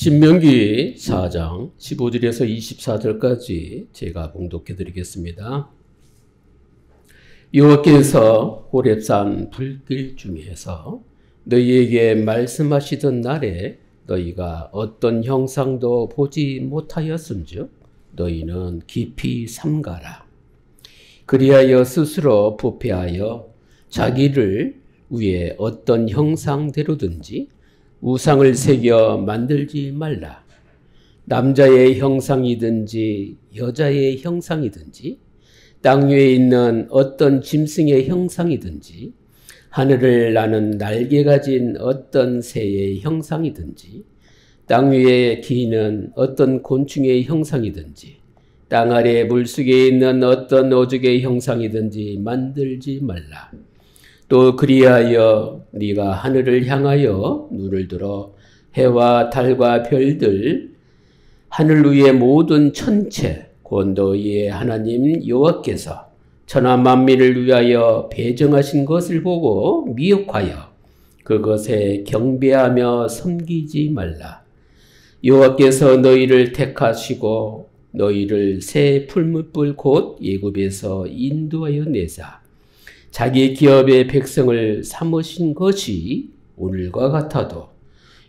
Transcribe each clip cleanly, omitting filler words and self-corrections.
신명기 4장 15절에서 24절까지 제가 봉독해 드리겠습니다. 여호와께서 호렙산 불길 중에서 너희에게 말씀하시던 날에 너희가 어떤 형상도 보지 못하였은즉 너희는 깊이 삼가라. 그리하여 스스로 부패하여 자기를 위해 어떤 형상대로든지 우상을 새겨 만들지 말라. 남자의 형상이든지 여자의 형상이든지 땅 위에 있는 어떤 짐승의 형상이든지 하늘을 나는 날개 가진 어떤 새의 형상이든지 땅 위에 기는 어떤 곤충의 형상이든지 땅 아래 물속에 있는 어떤 어족의 형상이든지 만들지 말라. 또 그리하여 네가 하늘을 향하여 눈을 들어 해와 달과 별들 하늘 위의 모든 천체 곧 너희의 하나님 여호와께서 천하 만민을 위하여 배정하신 것을 보고 미혹하여 그것에 경배하며 섬기지 말라. 여호와께서 너희를 택하시고 너희를 새 풀무불 곧 애굽에서 인도하여 내사 자기 기업의 백성을 삼으신 것이 오늘과 같아도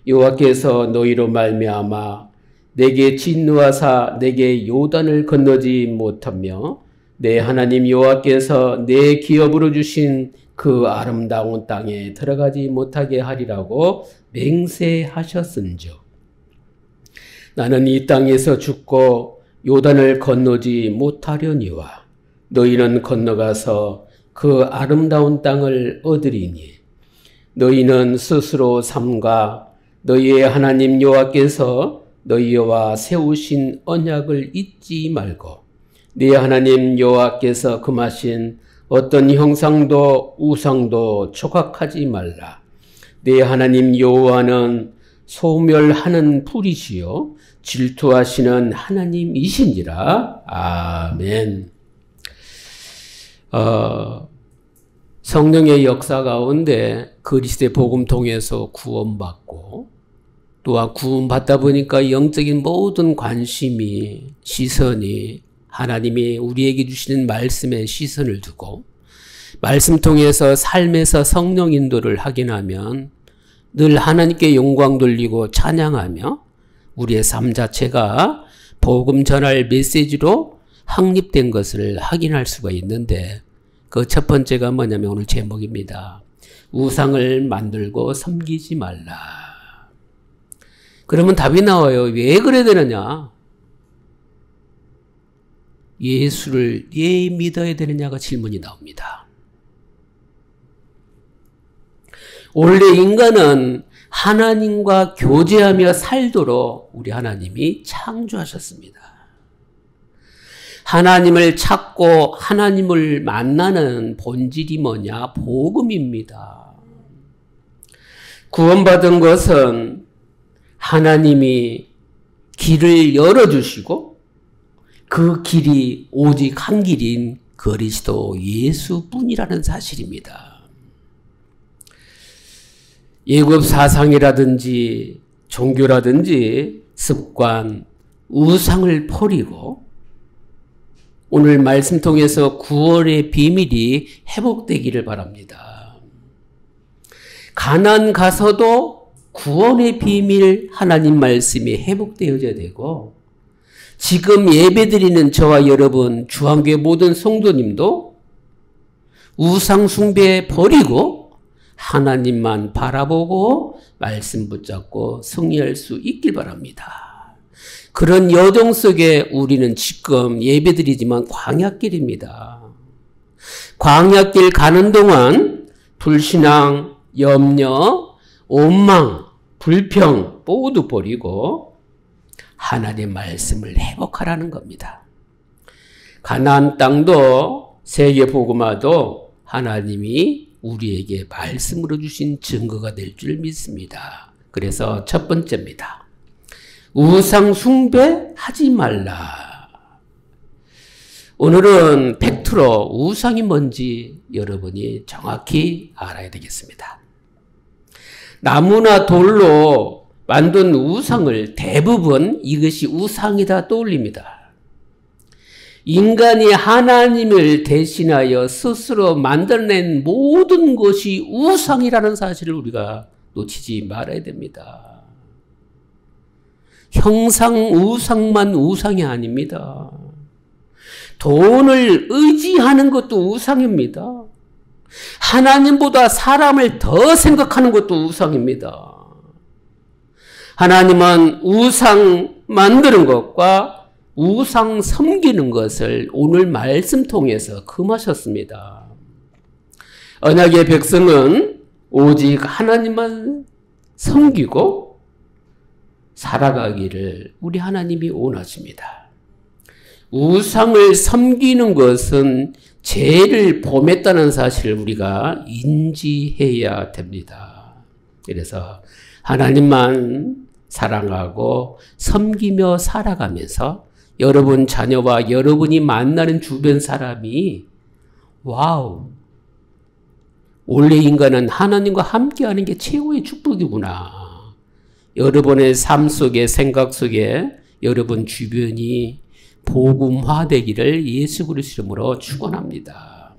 여호와께서 너희로 말미암아 내게 진노하사 내게 요단을 건너지 못하며 내 하나님 여호와께서 내 기업으로 주신 그 아름다운 땅에 들어가지 못하게 하리라고 맹세하셨은즉 나는 이 땅에서 죽고 요단을 건너지 못하려니와 너희는 건너가서 그 아름다운 땅을 얻으리니 너희는 스스로 삼가 너희의 하나님 여호와께서 너희와 세우신 언약을 잊지 말고 네 하나님 여호와께서 금하신 어떤 형상도 우상도 조각하지 말라. 네 하나님 여호와는 소멸하는 불이시요 질투하시는 하나님이시니라. 아멘. 성령의 역사 가운데 그리스도의 복음 통해서 구원받고 또한 구원받다 보니까 영적인 모든 관심이 시선이 하나님이 우리에게 주시는 말씀에 시선을 두고 말씀 통해서 삶에서 성령 인도를 확인하면 늘 하나님께 영광 돌리고 찬양하며 우리의 삶 자체가 복음 전할 메시지로 확립된 것을 확인할 수가 있는데 그 첫 번째가 뭐냐면 오늘 제목입니다. 우상을 만들고 섬기지 말라. 그러면 답이 나와요. 왜 그래야 되느냐? 예수를 왜 믿어야 되느냐가 질문이 나옵니다. 원래 인간은 하나님과 교제하며 살도록 우리 하나님이 창조하셨습니다. 하나님을 찾고 하나님을 만나는 본질이 뭐냐? 복음입니다. 구원받은 것은 하나님이 길을 열어주시고 그 길이 오직 한 길인 그리스도 예수뿐이라는 사실입니다. 애굽 사상이라든지 종교라든지 습관, 우상을 버리고 오늘 말씀 통해서 구원의 비밀이 회복되기를 바랍니다. 가나안 가서도 구원의 비밀 하나님 말씀이 회복되어져야 되고 지금 예배드리는 저와 여러분 주한교회 모든 성도님도 우상 숭배 버리고 하나님만 바라보고 말씀 붙잡고 승리할 수 있길 바랍니다. 그런 여정 속에 우리는 지금 예배드리지만 광야길입니다. 광야길 가는 동안 불신앙, 염려, 원망, 불평 모두 버리고 하나님의 말씀을 회복하라는 겁니다. 가나안 땅도 세계복음화도 하나님이 우리에게 말씀으로 주신 증거가 될 줄 믿습니다. 그래서 첫 번째입니다. 우상 숭배하지 말라. 오늘은 팩트로 우상이 뭔지 여러분이 정확히 알아야 되겠습니다. 나무나 돌로 만든 우상을 대부분 이것이 우상이다 떠올립니다. 인간이 하나님을 대신하여 스스로 만들어낸 모든 것이 우상이라는 사실을 우리가 놓치지 말아야 됩니다. 형상, 우상만 우상이 아닙니다. 돈을 의지하는 것도 우상입니다. 하나님보다 사람을 더 생각하는 것도 우상입니다. 하나님은 우상 만드는 것과 우상 섬기는 것을 오늘 말씀 통해서 금하셨습니다. 언약의 백성은 오직 하나님만 섬기고 살아가기를 우리 하나님이 원하십니다. 우상을 섬기는 것은 죄를 범했다는 사실을 우리가 인지해야 됩니다. 그래서 하나님만 사랑하고 섬기며 살아가면서 여러분 자녀와 여러분이 만나는 주변 사람이 와우, 원래 인간은 하나님과 함께하는 게 최고의 축복이구나. 여러분의 삶 속에 생각 속에 여러분 주변이 복음화되기를 예수 그리스도 이름으로 축원합니다.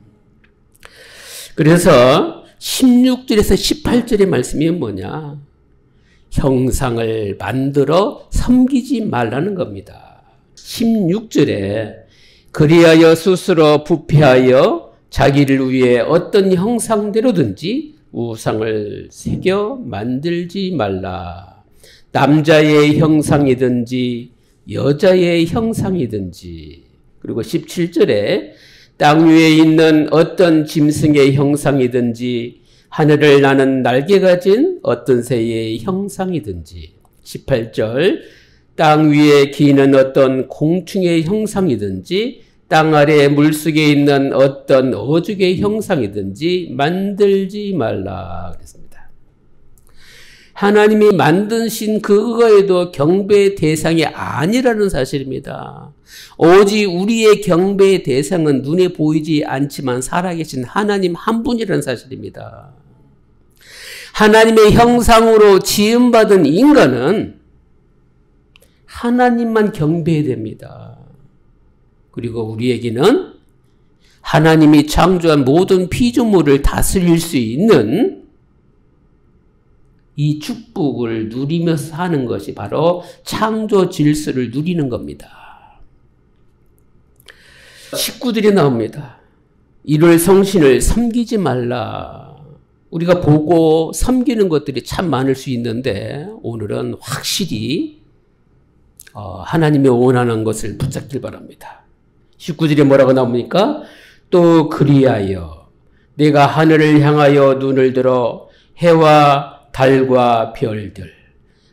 그래서 16절에서 18절의 말씀이 뭐냐? 형상을 만들어 섬기지 말라는 겁니다. 16절에 그리하여 스스로 부패하여 자기를 위해 어떤 형상대로든지 우상을 새겨 만들지 말라. 남자의 형상이든지 여자의 형상이든지. 그리고 17절에 땅 위에 있는 어떤 짐승의 형상이든지 하늘을 나는 날개 가진 어떤 새의 형상이든지. 18절 땅 위에 기는 어떤 공충의 형상이든지 땅 아래 물속에 있는 어떤 어죽의 형상이든지 만들지 말라 그랬습니다. 하나님이 만드신 그거에도 경배의 대상이 아니라는 사실입니다. 오직 우리의 경배의 대상은 눈에 보이지 않지만 살아계신 하나님 한 분이라는 사실입니다. 하나님의 형상으로 지음받은 인간은 하나님만 경배해야 됩니다. 그리고 우리에게는 하나님이 창조한 모든 피조물을 다스릴 수 있는 이 축복을 누리며 사는 것이 바로 창조 질서를 누리는 겁니다. 식구들이 나옵니다. 이를 성신을 섬기지 말라. 우리가 보고 섬기는 것들이 참 많을 수 있는데 오늘은 확실히 하나님이 원하는 것을 붙잡길 바랍니다. 19절에 뭐라고 나옵니까? 또 그리하여 내가 하늘을 향하여 눈을 들어 해와 달과 별들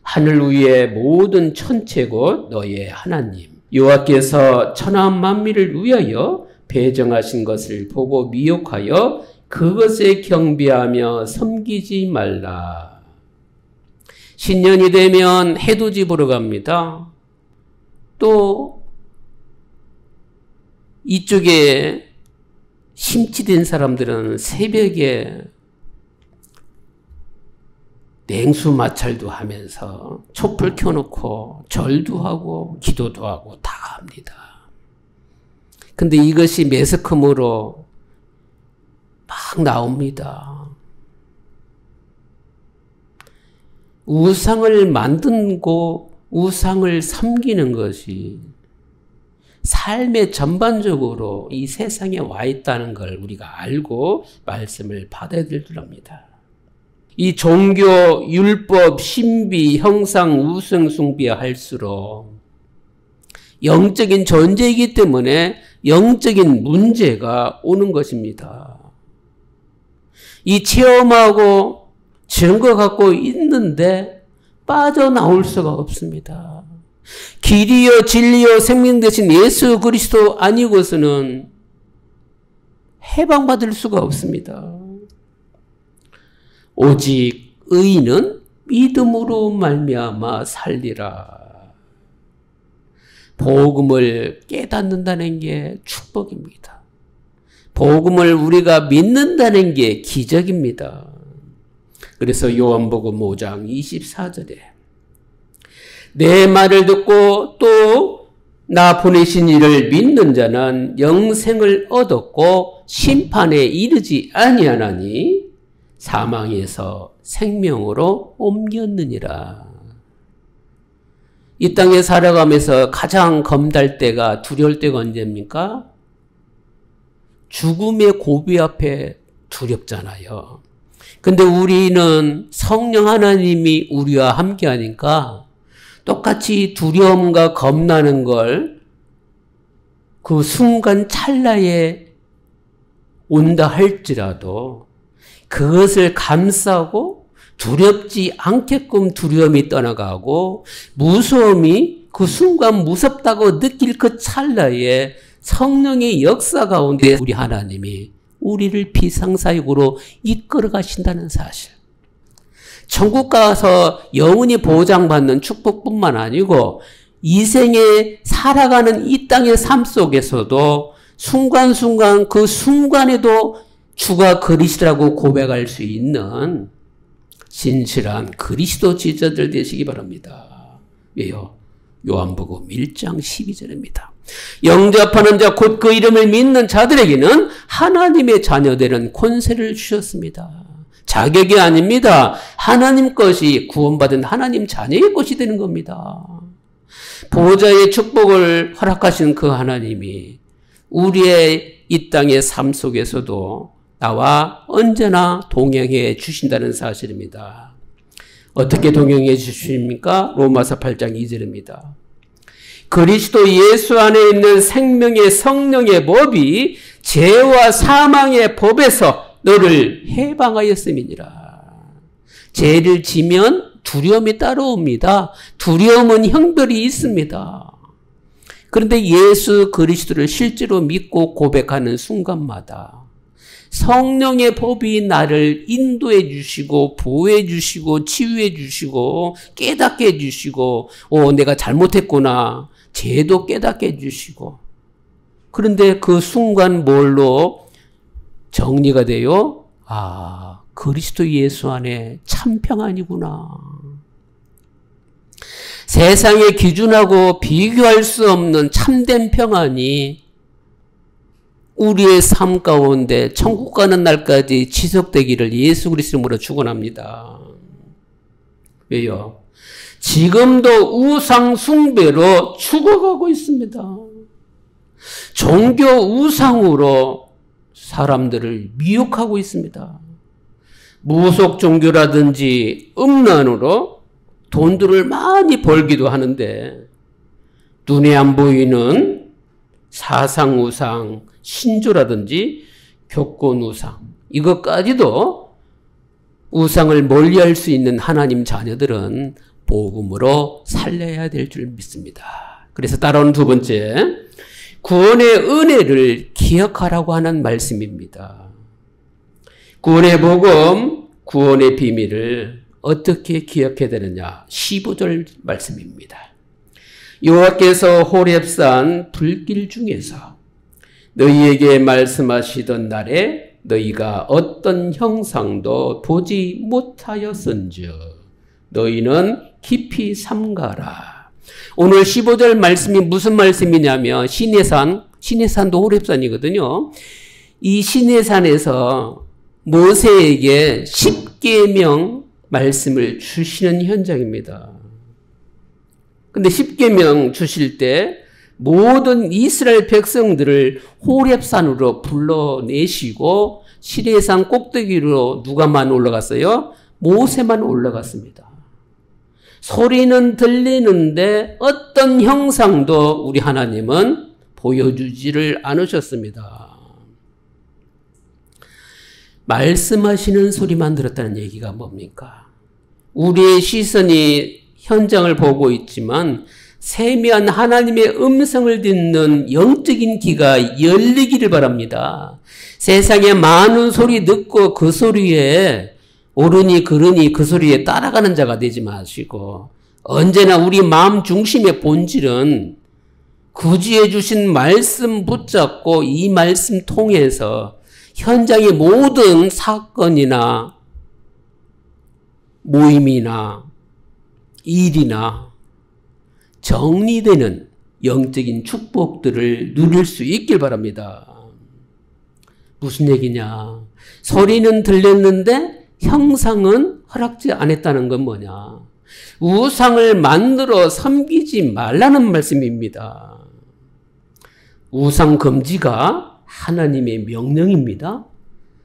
하늘 위의 모든 천체 곧 너의 하나님 여호와께서 천하 만민을 위하여 배정하신 것을 보고 미혹하여 그것에 경배하며 섬기지 말라. 신년이 되면 해돋이 보러 갑니다. 또 이쪽에 심취된 사람들은 새벽에 냉수 마찰도 하면서 촛불 켜놓고 절도 하고 기도도 하고 다 합니다. 근데 이것이 매스컴으로 막 나옵니다. 우상을 만들고 우상을 섬기는 것이 삶의 전반적으로 이 세상에 와 있다는 걸 우리가 알고 말씀을 받아야 될 줄 압니다. 이 종교, 율법, 신비, 형상, 우상 숭배야 할수록 영적인 존재이기 때문에 영적인 문제가 오는 것입니다. 이 체험하고 증거 갖고 있는데 빠져나올 수가 없습니다. 길이요 진리요 생명 되신 예수 그리스도 아니고서는 해방받을 수가 없습니다. 오직 의인은 믿음으로 말미암아 살리라. 복음을 깨닫는다는 게 축복입니다. 복음을 우리가 믿는다는 게 기적입니다. 그래서 요한복음 5장 24절에 내 말을 듣고 또 나 보내신 이를 믿는 자는 영생을 얻었고 심판에 이르지 아니하나니 사망에서 생명으로 옮겼느니라. 이 땅에 살아가면서 가장 겁날 때가, 두려울 때가 언제입니까? 죽음의 고비 앞에 두렵잖아요. 근데 우리는 성령 하나님이 우리와 함께 하니까 똑같이 두려움과 겁나는 걸 그 순간 찰나에 온다 할지라도 그것을 감싸고 두렵지 않게끔 두려움이 떠나가고 무서움이 그 순간 무섭다고 느낄 그 찰나에 성령의 역사 가운데 우리 하나님이 우리를 비상사역으로 이끌어 가신다는 사실. 천국 가서 영원히 보장받는 축복뿐만 아니고 이 생에 살아가는 이 땅의 삶 속에서도 순간순간 그 순간에도 주가 그리스도라고 고백할 수 있는 진실한 그리스도 지자들 되시기 바랍니다. 왜요? 요한복음 1장 12절입니다. 영접하는 자 곧 그 이름을 믿는 자들에게는 하나님의 자녀되는 권세를 주셨습니다. 자격이 아닙니다. 하나님 것이 구원받은 하나님 자녀의 것이 되는 겁니다. 보호자의 축복을 허락하신 그 하나님이 우리의 이 땅의 삶 속에서도 나와 언제나 동행해 주신다는 사실입니다. 어떻게 동행해 주십니까? 로마서 8장 2절입니다. 그리스도 예수 안에 있는 생명의 성령의 법이 죄와 사망의 법에서 너를 해방하였음이니라. 죄를 지면 두려움이 따라옵니다. 두려움은 형벌이 있습니다. 그런데 예수 그리스도를 실제로 믿고 고백하는 순간마다 성령의 법이 나를 인도해 주시고 보호해 주시고 치유해 주시고 깨닫게 해 주시고 내가 잘못했구나. 죄도 깨닫게 해 주시고 그런데 그 순간 뭘로 정리가 돼요? 그리스도 예수 안에 참 평안이구나. 세상의 기준하고 비교할 수 없는 참된 평안이 우리의 삶 가운데 천국 가는 날까지 지속되기를 예수 그리스도로 축원합니다. 왜요? 지금도 우상 숭배로 죽어가고 있습니다. 종교 우상으로 사람들을 미혹하고 있습니다. 무속 종교라든지 음란으로 돈들을 많이 벌기도 하는데 눈에 안 보이는 사상 우상, 신조라든지 교권 우상 이것까지도 우상을 멀리할 수 있는 하나님 자녀들은 복음으로 살려야 될 줄 믿습니다. 그래서 따라오는 두 번째, 구원의 은혜를 기억하라고 하는 말씀입니다. 구원의 복음, 구원의 비밀을 어떻게 기억해야 되느냐? 15절 말씀입니다. 여호와께서 호렙산 불길 중에서 너희에게 말씀하시던 날에 너희가 어떤 형상도 보지 못하였은즉 너희는 깊이 삼가라. 오늘 15절 말씀이 무슨 말씀이냐면 시내산도 호렙산이거든요. 이 시내산에서 모세에게 10계명 말씀을 주시는 현장입니다. 근데 10계명 주실 때 모든 이스라엘 백성들을 호렙산으로 불러내시고 시내산 꼭대기로 누가만 올라갔어요? 모세만 올라갔습니다. 소리는 들리는데 어떤 형상도 우리 하나님은 보여주지를 않으셨습니다. 말씀하시는 소리만 들었다는 얘기가 뭡니까? 우리의 시선이 현장을 보고 있지만 세미한 하나님의 음성을 듣는 영적인 귀가 열리기를 바랍니다. 세상에 많은 소리 듣고 그 소리에 옳으니 그르니 그 소리에 따라가는 자가 되지 마시고 언제나 우리 마음 중심의 본질은 구주해 주신 말씀 붙잡고 이 말씀 통해서 현장의 모든 사건이나 모임이나 일이나 정리되는 영적인 축복들을 누릴 수 있길 바랍니다. 무슨 얘기냐? 소리는 들렸는데 형상은 허락지 않았다는 건 뭐냐? 우상을 만들어 섬기지 말라는 말씀입니다. 우상 금지가 하나님의 명령입니다.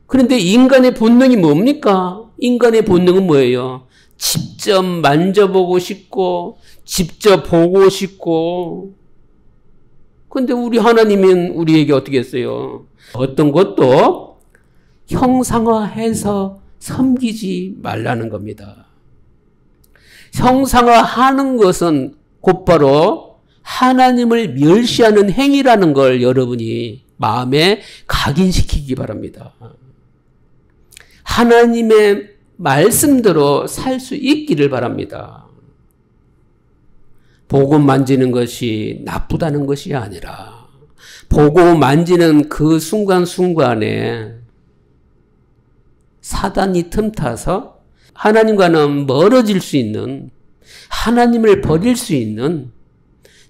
그런데 인간의 본능이 뭡니까? 인간의 본능은 뭐예요? 직접 만져보고 싶고, 직접 보고 싶고. 근데 우리 하나님은 우리에게 어떻게 했어요? 어떤 것도 형상화해서 섬기지 말라는 겁니다. 형상화하는 것은 곧바로 하나님을 멸시하는 행위라는 걸 여러분이 마음에 각인시키기 바랍니다. 하나님의 말씀대로 살 수 있기를 바랍니다. 보고 만지는 것이 나쁘다는 것이 아니라 보고 만지는 그 순간순간에 사단이 틈타서 하나님과는 멀어질 수 있는, 하나님을 버릴 수 있는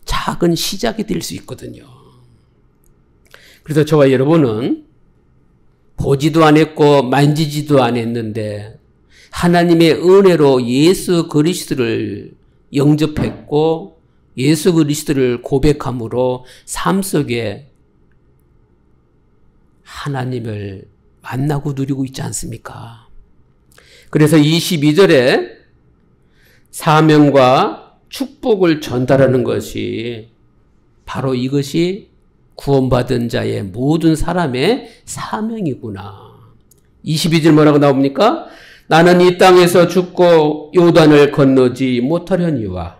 작은 시작이 될 수 있거든요. 그래서 저와 여러분은 보지도 않았고 만지지도 않았는데 하나님의 은혜로 예수 그리스도를 영접했고 예수 그리스도를 고백함으로 삶 속에 하나님을 만나고 누리고 있지 않습니까? 그래서 22절에 사명과 축복을 전달하는 것이 바로 이것이 구원받은 자의 모든 사람의 사명이구나. 22절 뭐라고 나옵니까? 나는 이 땅에서 죽고 요단을 건너지 못하려니와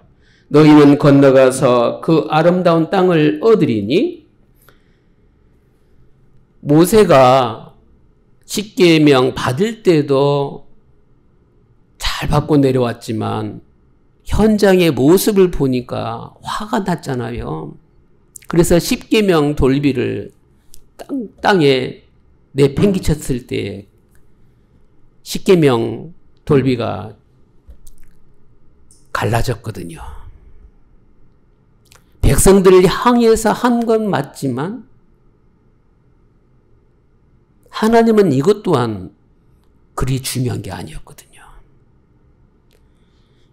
너희는 건너가서 그 아름다운 땅을 얻으리니. 모세가 십계명 받을 때도 잘 받고 내려왔지만 현장의 모습을 보니까 화가 났잖아요. 그래서 십계명 돌비를 땅에 내팽개쳤을 때 십계명 돌비가 갈라졌거든요. 백성들을 향해서 한 건 맞지만 하나님은 이것 또한 그리 중요한 게 아니었거든요.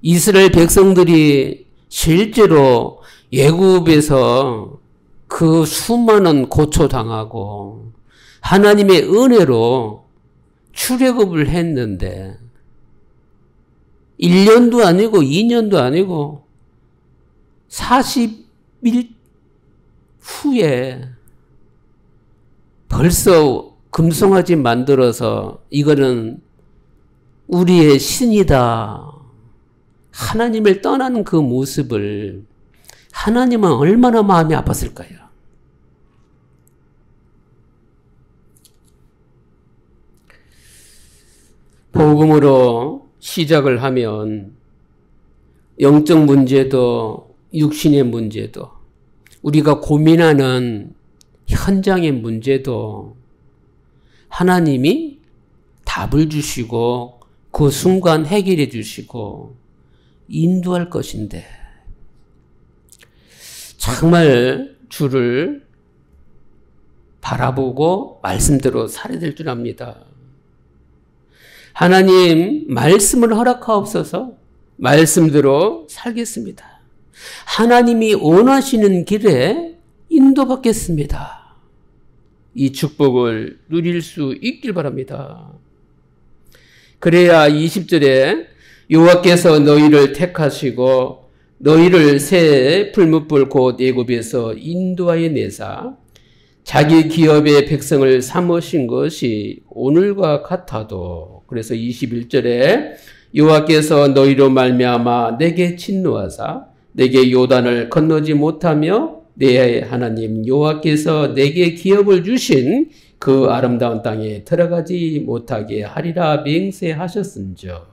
이스라엘 백성들이 실제로 애굽에서 그 수많은 고초당하고 하나님의 은혜로 출애굽을 했는데 1년도 아니고 2년도 아니고 40일 후에 벌써 금송아지 만들어서 이거는 우리의 신이다. 하나님을 떠나는 그 모습을 하나님은 얼마나 마음이 아팠을까요? 복음으로 시작을 하면 영적 문제도 육신의 문제도 우리가 고민하는 현장의 문제도 하나님이 답을 주시고 그 순간 해결해 주시고 인도할 것인데 정말 주를 바라보고 말씀대로 살아야 될 줄 압니다. 하나님 말씀을 허락하옵소서. 말씀대로 살겠습니다. 하나님이 원하시는 길에 인도받겠습니다. 이 축복을 누릴 수 있길 바랍니다. 그래야 20절에 여호와께서 너희를 택하시고 너희를 새 풀무불 곧 애굽에서 인도하여 내사 자기 기업의 백성을 삼으신 것이 오늘과 같아도. 그래서 21절에 여호와께서 너희로 말미암아 내게 진노하사 내게 요단을 건너지 못하며 내 하나님 여호와께서 내게 기업을 주신 그 아름다운 땅에 들어가지 못하게 하리라 맹세하셨은즉.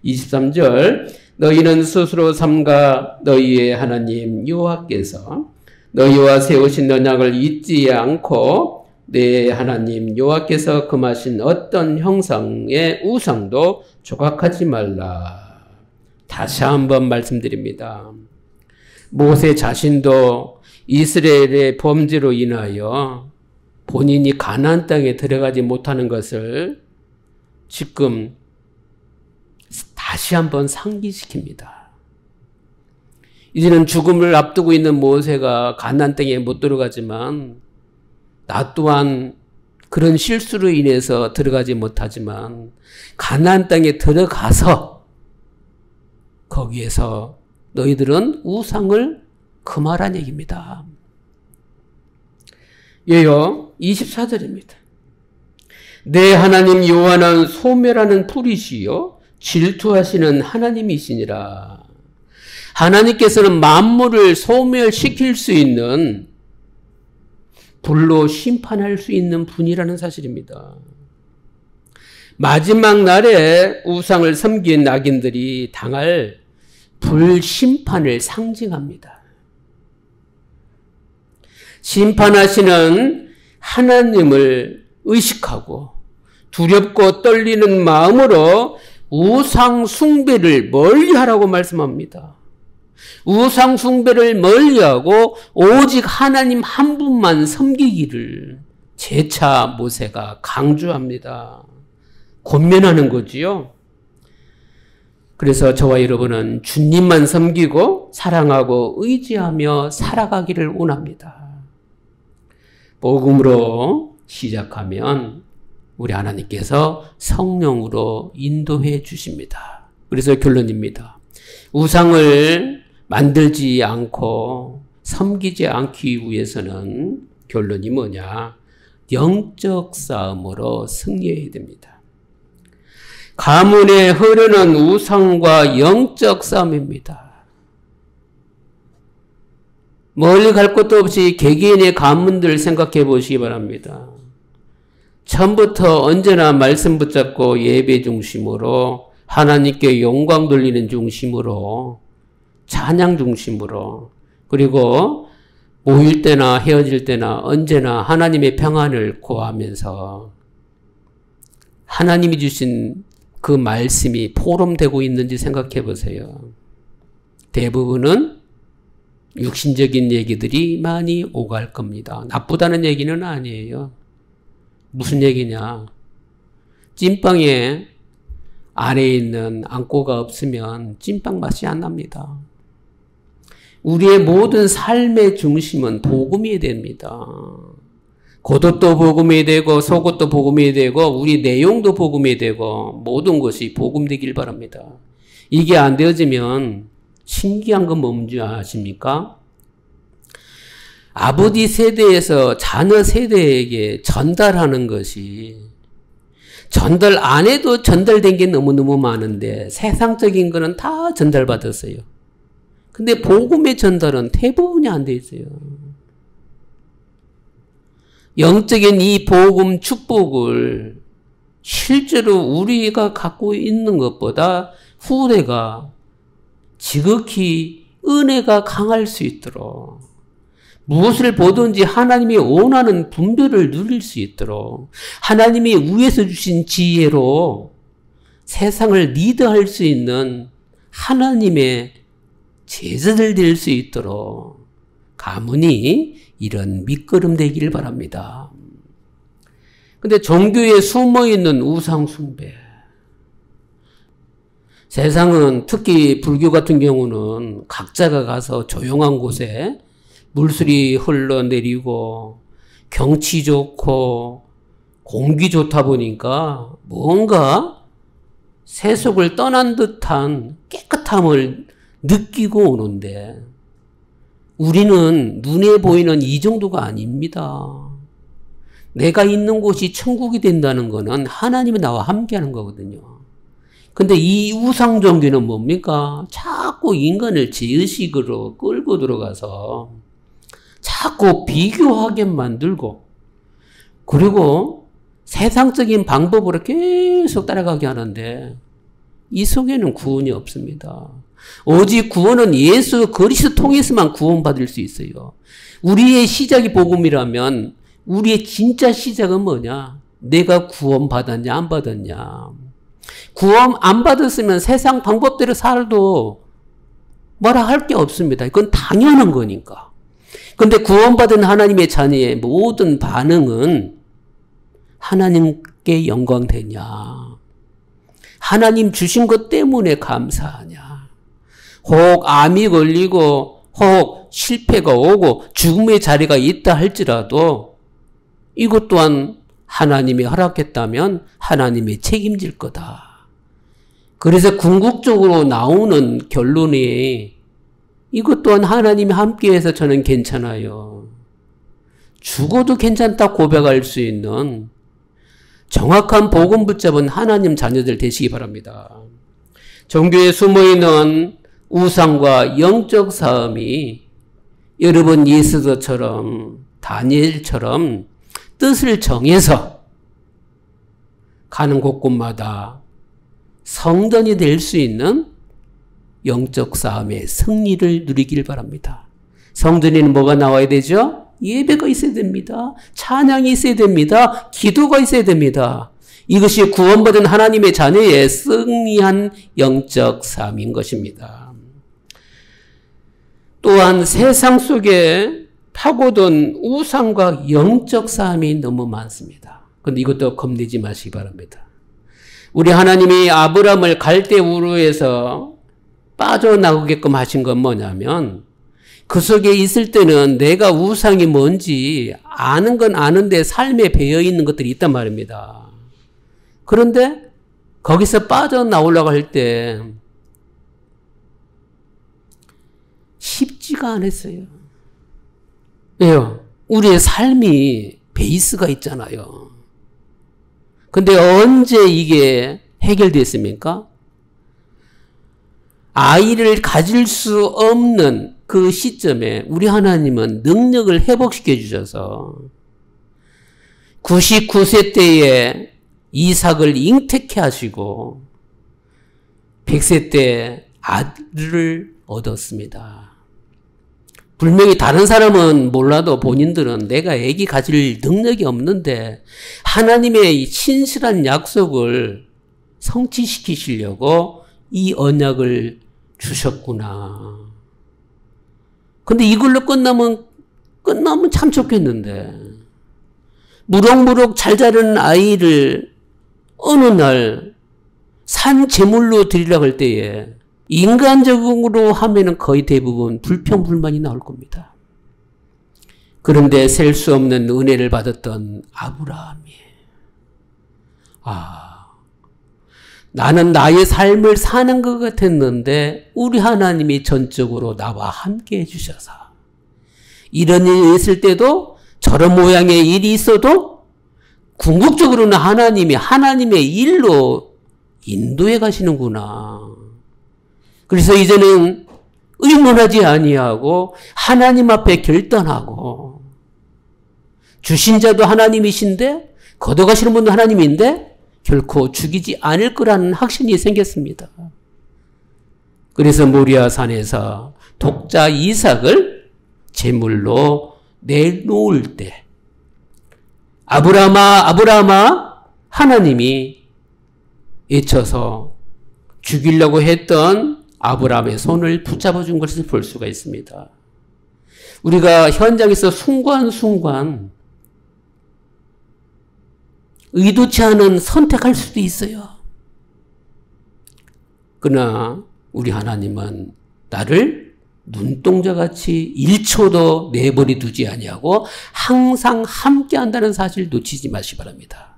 23절 너희는 스스로 삼가 너희의 하나님 여호와께서 너희와 세우신 언약을 잊지 않고 내 하나님 여호와께서 금하신 어떤 형상의 우상도 조각하지 말라. 다시 한번 말씀드립니다. 모세 자신도 이스라엘의 범죄로 인하여 본인이 가나안 땅에 들어가지 못하는 것을 지금 다시 한번 상기시킵니다. 이제는 죽음을 앞두고 있는 모세가 가나안 땅에 못 들어가지만 나 또한 그런 실수로 인해서 들어가지 못하지만 가나안 땅에 들어가서 거기에서 너희들은 우상을 금하라는 얘기입니다. 예요 24절입니다. 내 하나님 여호와는 소멸하는 불이시요 질투하시는 하나님이시니라. 하나님께서는 만물을 소멸시킬 수 있는 불로 심판할 수 있는 분이라는 사실입니다. 마지막 날에 우상을 섬긴 악인들이 당할 불심판을 상징합니다. 심판하시는 하나님을 의식하고 두렵고 떨리는 마음으로 우상 숭배를 멀리하라고 말씀합니다. 우상 숭배를 멀리하고 오직 하나님 한 분만 섬기기를 재차 모세가 강조합니다. 권면하는 거지요. 그래서 저와 여러분은 주님만 섬기고 사랑하고 의지하며 살아가기를 원합니다. 복음으로 시작하면 우리 하나님께서 성령으로 인도해 주십니다. 그래서 결론입니다. 우상을 만들지 않고 섬기지 않기 위해서는 결론이 뭐냐? 영적 싸움으로 승리해야 됩니다. 가문에 흐르는 우상과 영적 싸움입니다. 멀리 갈 것도 없이 개개인의 가문들 생각해 보시기 바랍니다. 처음부터 언제나 말씀 붙잡고 예배 중심으로 하나님께 영광 돌리는 중심으로 찬양 중심으로 그리고 모일 때나 헤어질 때나 언제나 하나님의 평안을 구하면서 하나님이 주신 그 말씀이 포럼되고 있는지 생각해 보세요. 대부분은 육신적인 얘기들이 많이 오갈 겁니다. 나쁘다는 얘기는 아니에요. 무슨 얘기냐? 찐빵에 안에 있는 앙꼬가 없으면 찐빵 맛이 안 납니다. 우리의 모든 삶의 중심은 복음이 됩니다. 겉옷도 복음이 되고 속옷도 복음이 되고 우리 내용도 복음이 되고 모든 것이 복음되길 바랍니다. 이게 안 되어지면 신기한 건 뭔지 아십니까? 아버지 세대에서 자녀 세대에게 전달하는 것이 전달 안 해도 전달된 게 너무너무 많은데 세상적인 거는 다 전달받았어요. 근데 복음의 전달은 대부분이 안 돼 있어요. 영적인 이 복음 축복을 실제로 우리가 갖고 있는 것보다 후대가 지극히 은혜가 강할 수 있도록 무엇을 보든지 하나님이 원하는 분별을 누릴 수 있도록 하나님이 위에서 주신 지혜로 세상을 리드할 수 있는 하나님의 제자들 될 수 있도록 가문이 이런 밑거름 되기를 바랍니다. 근데 종교에 숨어있는 우상 숭배. 세상은 특히 불교 같은 경우는 각자가 가서 조용한 곳에 물소리 흘러내리고 경치 좋고 공기 좋다 보니까 뭔가 세속을 떠난 듯한 깨끗함을 느끼고 오는데 우리는 눈에 보이는 이 정도가 아닙니다. 내가 있는 곳이 천국이 된다는 것은 하나님이 나와 함께하는 거거든요. 근데 이 우상 종교는 뭡니까? 자꾸 인간을 제의식으로 끌고 들어가서 자꾸 비교하게 만들고 그리고 세상적인 방법으로 계속 따라가게 하는데 이 속에는 구원이 없습니다. 오직 구원은 예수 그리스도 통해서만 구원받을 수 있어요. 우리의 시작이 복음이라면 우리의 진짜 시작은 뭐냐? 내가 구원받았냐 안 받았냐. 구원 안 받았으면 세상 방법대로 살도 뭐라 할 게 없습니다. 그건 당연한 거니까. 근데 구원받은 하나님의 자녀의 모든 반응은 하나님께 영광 되냐? 하나님 주신 것 때문에 감사하냐? 혹 암이 걸리고 혹 실패가 오고 죽음의 자리가 있다 할지라도 이것 또한 하나님이 허락했다면 하나님이 책임질 거다. 그래서 궁극적으로 나오는 결론이 이것 또한 하나님이 함께해서 저는 괜찮아요. 죽어도 괜찮다 고백할 수 있는 정확한 복음 붙잡은 하나님 자녀들 되시기 바랍니다. 종교에 숨어있는 우상과 영적 싸움이 여러분 예수더처럼 다니엘처럼 뜻을 정해서 가는 곳곳마다 성전이 될 수 있는 영적 싸움의 승리를 누리길 바랍니다. 성전에는 뭐가 나와야 되죠? 예배가 있어야 됩니다. 찬양이 있어야 됩니다. 기도가 있어야 됩니다. 이것이 구원받은 하나님의 자녀의 승리한 영적 삶인 것입니다. 또한 세상 속에 파고든 우상과 영적 싸움이 너무 많습니다. 그런데 이것도 겁내지 마시기 바랍니다. 우리 하나님이 아브라함을 갈대 우르에서 빠져나오게끔 하신 건 뭐냐면 그 속에 있을 때는 내가 우상이 뭔지 아는 건 아는데 삶에 배어있는 것들이 있단 말입니다. 그런데 거기서 빠져나오려고 할 때 쉽지가 않았어요. 왜요? 우리의 삶이 베이스가 있잖아요. 근데 언제 이게 해결됐습니까? 아이를 가질 수 없는 그 시점에 우리 하나님은 능력을 회복시켜 주셔서 99세 때에 이삭을 잉태케 하시고 100세 때 아들을 얻었습니다. 분명히 다른 사람은 몰라도 본인들은 내가 아기 가질 능력이 없는데 하나님의 신실한 약속을 성취시키시려고 이 언약을 주셨구나. 근데 이걸로 끝나면 참 좋겠는데 무럭무럭 잘 자라는 아이를 어느 날 산 제물로 드리려고 할 때에 인간적으로 하면은 거의 대부분 불평불만이 나올 겁니다. 그런데 셀 수 없는 은혜를 받았던 아브라함이 나는 나의 삶을 사는 것 같았는데 우리 하나님이 전적으로 나와 함께 해주셔서 이런 일이 있을 때도 저런 모양의 일이 있어도 궁극적으로는 하나님이 하나님의 일로 인도해 가시는구나. 그래서 이제는 의문하지 아니하고 하나님 앞에 결단하고 주신 자도 하나님이신데 걷어가시는 분도 하나님인데 결코 죽이지 않을 거라는 확신이 생겼습니다. 그래서 모리아 산에서 독자 이삭을 제물로 내놓을 때 아브라함아 아브라함아 하나님이 외쳐서 죽이려고 했던 아브라함의 손을 붙잡아 준 것을 볼 수가 있습니다. 우리가 현장에서 순간순간 의도치 않은 선택할 수도 있어요. 그러나 우리 하나님은 나를 눈동자같이 1초도 내버려 두지 아니하고 항상 함께한다는 사실 놓치지 마시기 바랍니다.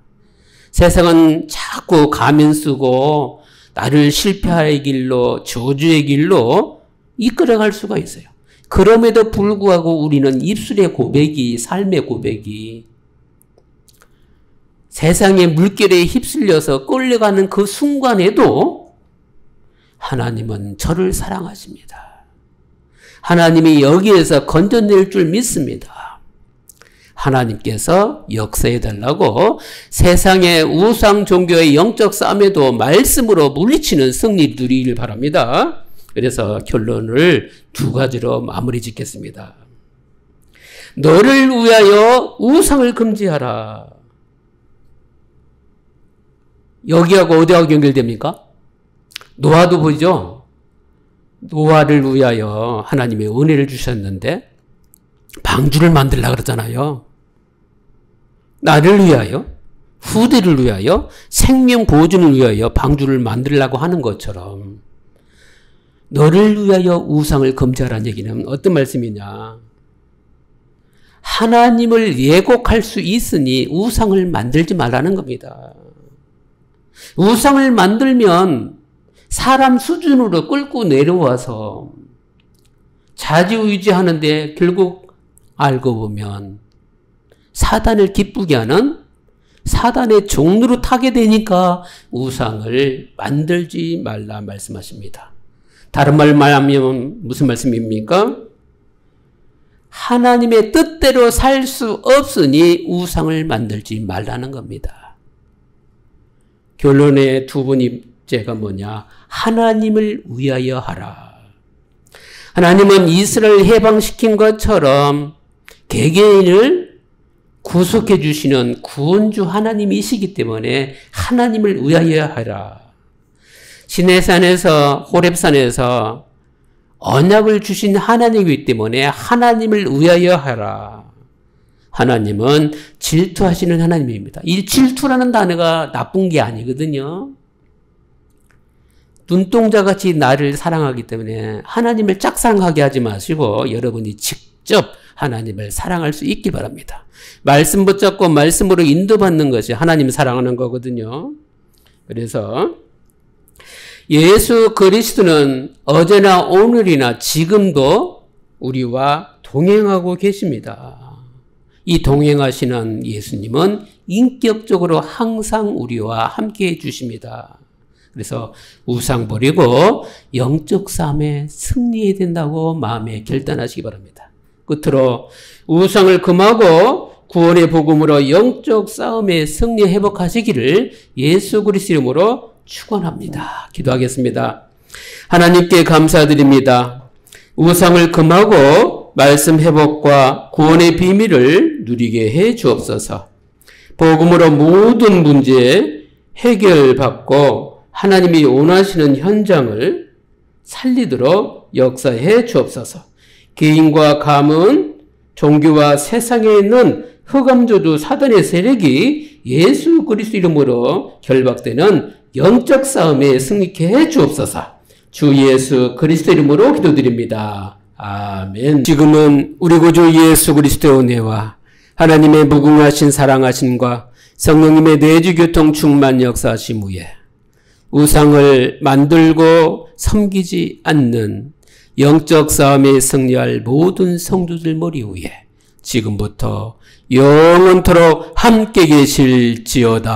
세상은 자꾸 가면 쓰고 나를 실패의 길로 저주의 길로 이끌어갈 수가 있어요. 그럼에도 불구하고 우리는 입술의 고백이 삶의 고백이 세상의 물결에 휩쓸려서 끌려가는 그 순간에도 하나님은 저를 사랑하십니다. 하나님이 여기에서 건져낼 줄 믿습니다. 하나님께서 역사해달라고 세상의 우상 종교의 영적 싸움에도 말씀으로 물리치는 승리를 누리길 바랍니다. 그래서 결론을 두 가지로 마무리 짓겠습니다. 너를 위하여 우상을 금지하라. 여기하고 어디하고 연결됩니까? 노아도 보이죠? 노아를 위하여 하나님의 은혜를 주셨는데 방주를 만들려고 그러잖아요. 나를 위하여, 후대를 위하여, 생명 보존을 위하여 방주를 만들려고 하는 것처럼 너를 위하여 우상을 금지하라는 얘기는 어떤 말씀이냐. 하나님을 예곡할 수 있으니 우상을 만들지 말라는 겁니다. 우상을 만들면 사람 수준으로 끌고 내려와서 좌지우지하는데 결국 알고 보면 사단을 기쁘게 하는 사단의 종로로 타게 되니까 우상을 만들지 말라 말씀하십니다. 다른 말로 말하면 무슨 말씀입니까? 하나님의 뜻대로 살 수 없으니 우상을 만들지 말라는 겁니다. 결론의 두 번째가 뭐냐? 하나님을 위하여 하라. 하나님은 이스라엘을 해방시킨 것처럼 개개인을 구속해 주시는 구원주 하나님이시기 때문에 하나님을 위하여 하라. 시내산에서 호렙산에서 언약을 주신 하나님이기 때문에 하나님을 위하여 하라. 하나님은 질투하시는 하나님입니다. 이 질투라는 단어가 나쁜 게 아니거든요. 눈동자같이 나를 사랑하기 때문에 하나님을 짝사랑하게 하지 마시고 여러분이 직접 하나님을 사랑할 수 있기 바랍니다. 말씀 붙잡고 말씀으로 인도받는 것이 하나님 사랑하는 거거든요. 그래서 예수 그리스도는 어제나 오늘이나 지금도 우리와 동행하고 계십니다. 이 동행하시는 예수님은 인격적으로 항상 우리와 함께 해주십니다. 그래서 우상 버리고 영적 싸움에 승리해야 된다고 마음에 결단하시기 바랍니다. 끝으로 우상을 금하고 구원의 복음으로 영적 싸움에 승리 회복하시기를 예수 그리스도 이름으로 축원합니다. 기도하겠습니다. 하나님께 감사드립니다. 우상을 금하고 말씀 회복과 구원의 비밀을 누리게 해 주옵소서. 복음으로 모든 문제 해결받고 하나님이 원하시는 현장을 살리도록 역사해 주옵소서. 개인과 가문, 종교와 세상에 있는 흑암조주 사단의 세력이 예수 그리스도 이름으로 결박되는 영적 싸움에 승리케 해 주옵소서. 주 예수 그리스도 이름으로 기도드립니다. 아멘. 지금은 우리 구주 예수 그리스도의 은혜와 하나님의 무궁하신 사랑하심과 성령님의 내주교통 충만 역사하심 후에 우상을 만들고 섬기지 않는 영적 싸움에 승리할 모든 성도들 머리 위에 지금부터 영원토록 함께 계실지어다.